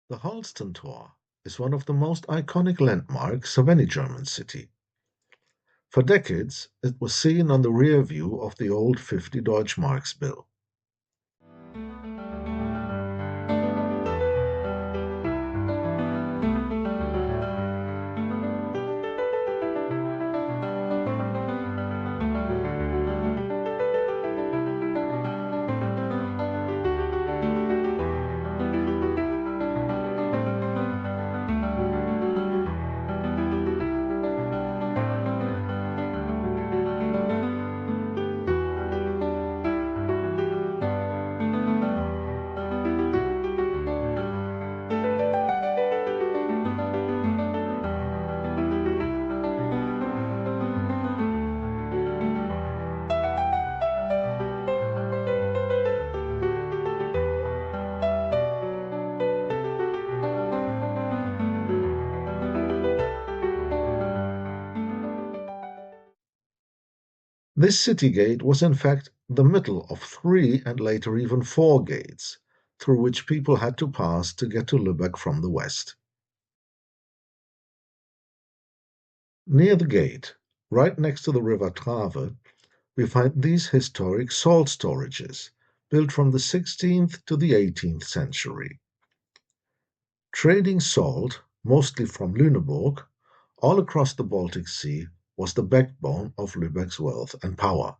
The Holstentor is one of the most iconic landmarks of any German city. For decades, it was seen on the rear view of the old 50 Deutschmarks bill. This city gate was in fact the middle of three and later even four gates through which people had to pass to get to Lübeck from the west. Near the gate, right next to the river Trave, we find these historic salt storages, built from the 16th to the 18th century. Trading salt, mostly from Lüneburg, all across the Baltic Sea was the backbone of Lübeck's wealth and power.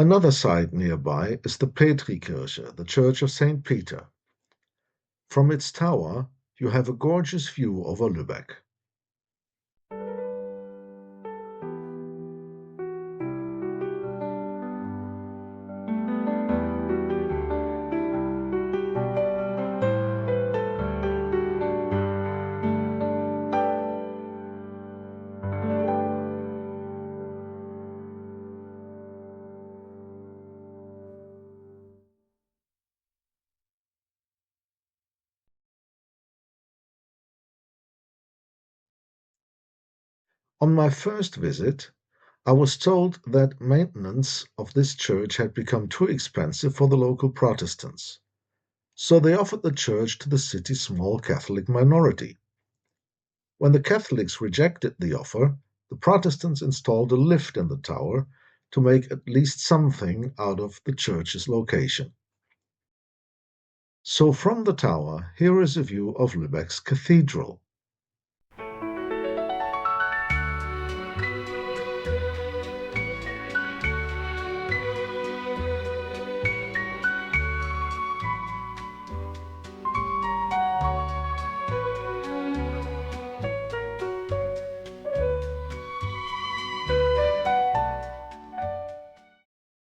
Another site nearby is the Petrikirche, the Church of St. Peter. From its tower, you have a gorgeous view over Lübeck. On my first visit, I was told that maintenance of this church had become too expensive for the local Protestants, so they offered the church to the city's small Catholic minority. When the Catholics rejected the offer, the Protestants installed a lift in the tower to make at least something out of the church's location. So from the tower, here is a view of Lübeck's cathedral.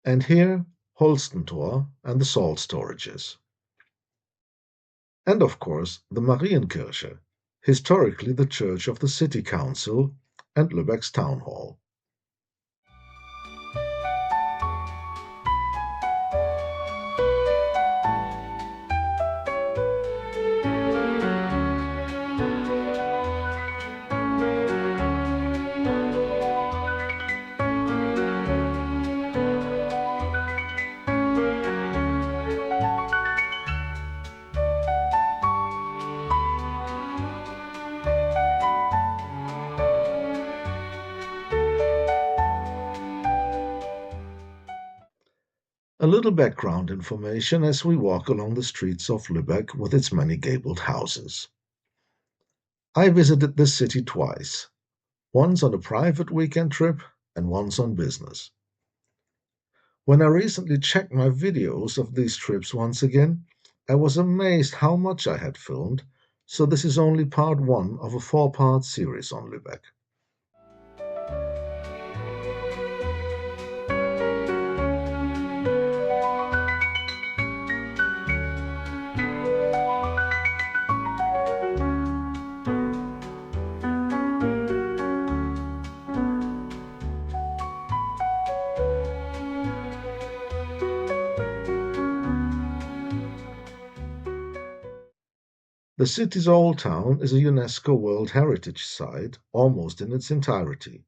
And here, Holstentor and the salt storages. And of course, the Marienkirche, historically the church of the city council and Lübeck's town hall. A little background information as we walk along the streets of Lübeck with its many gabled houses. I visited this city twice, once on a private weekend trip and once on business. When I recently checked my videos of these trips once again, I was amazed how much I had filmed, so this is only part one of a four-part series on Lübeck. The city's old town is a UNESCO World Heritage Site almost in its entirety.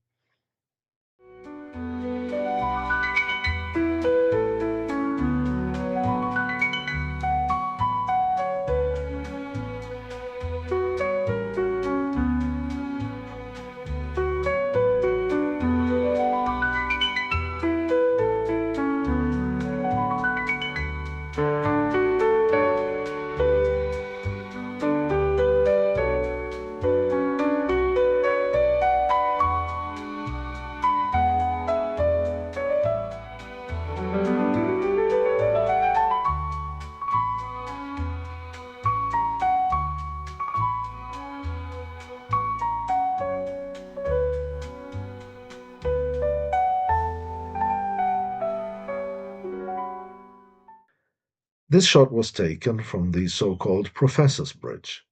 This shot was taken from the so-called Professor's Bridge.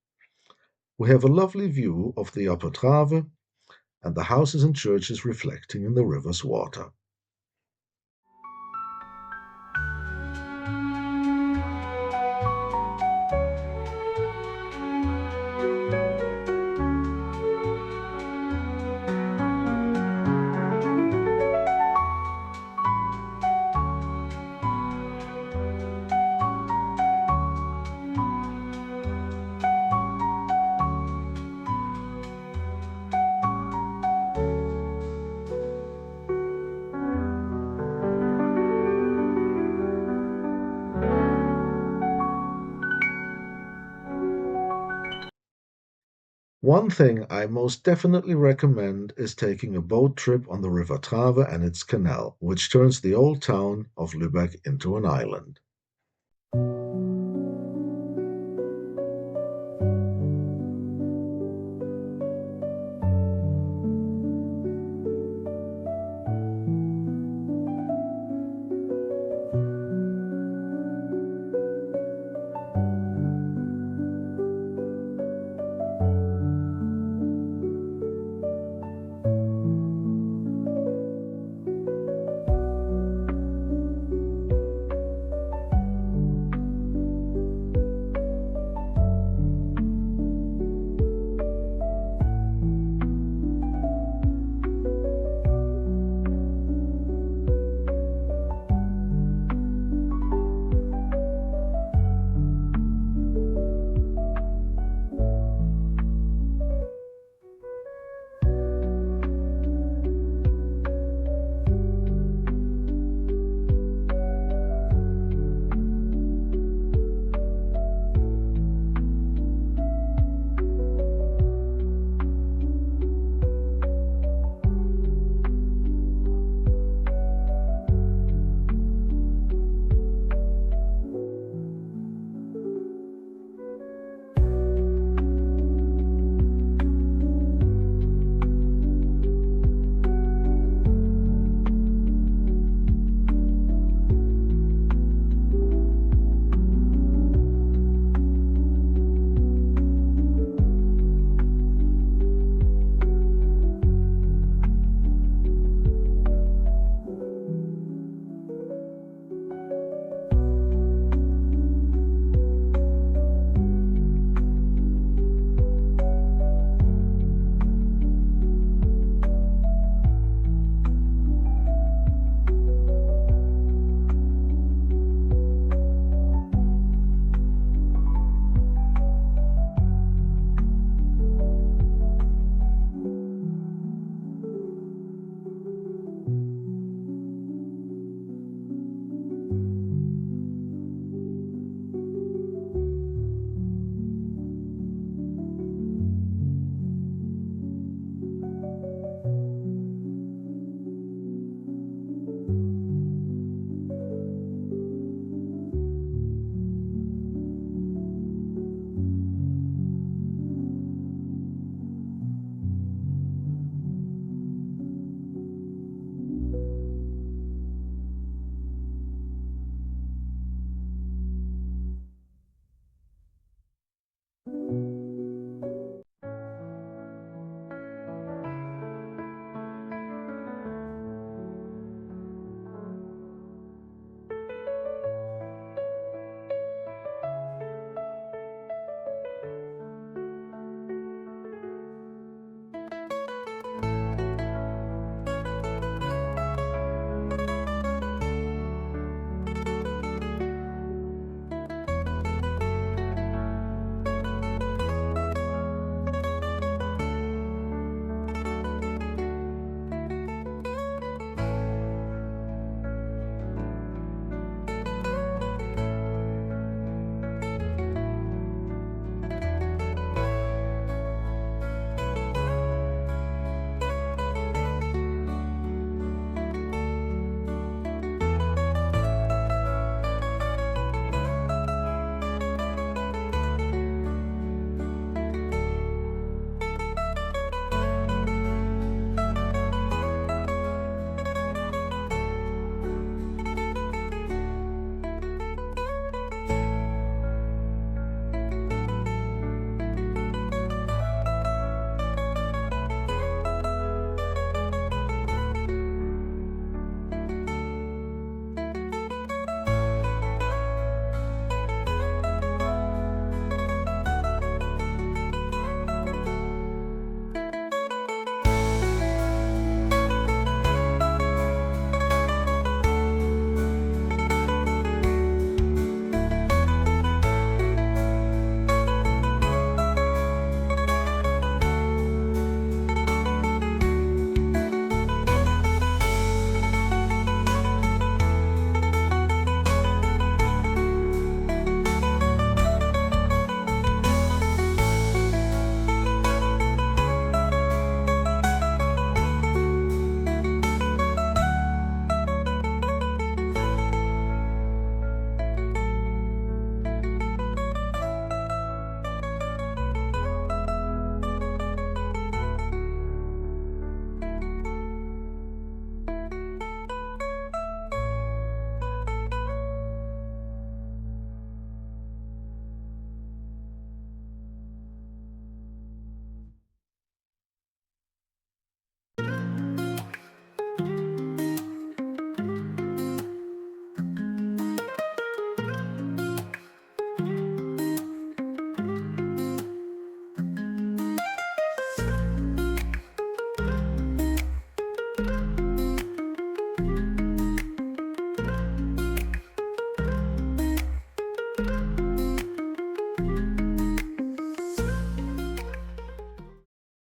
We have a lovely view of the Upper Trave and the houses and churches reflecting in the river's water. One thing I most definitely recommend is taking a boat trip on the River Trave and its canal, which turns the old town of Lübeck into an island.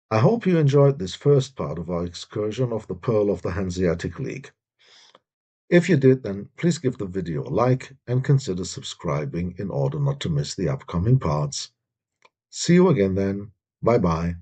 I hope you enjoyed this first part of our excursion of the Pearl of the Hanseatic League. If you did, then please give the video a like and consider subscribing in order not to miss the upcoming parts. See you again then. Bye bye.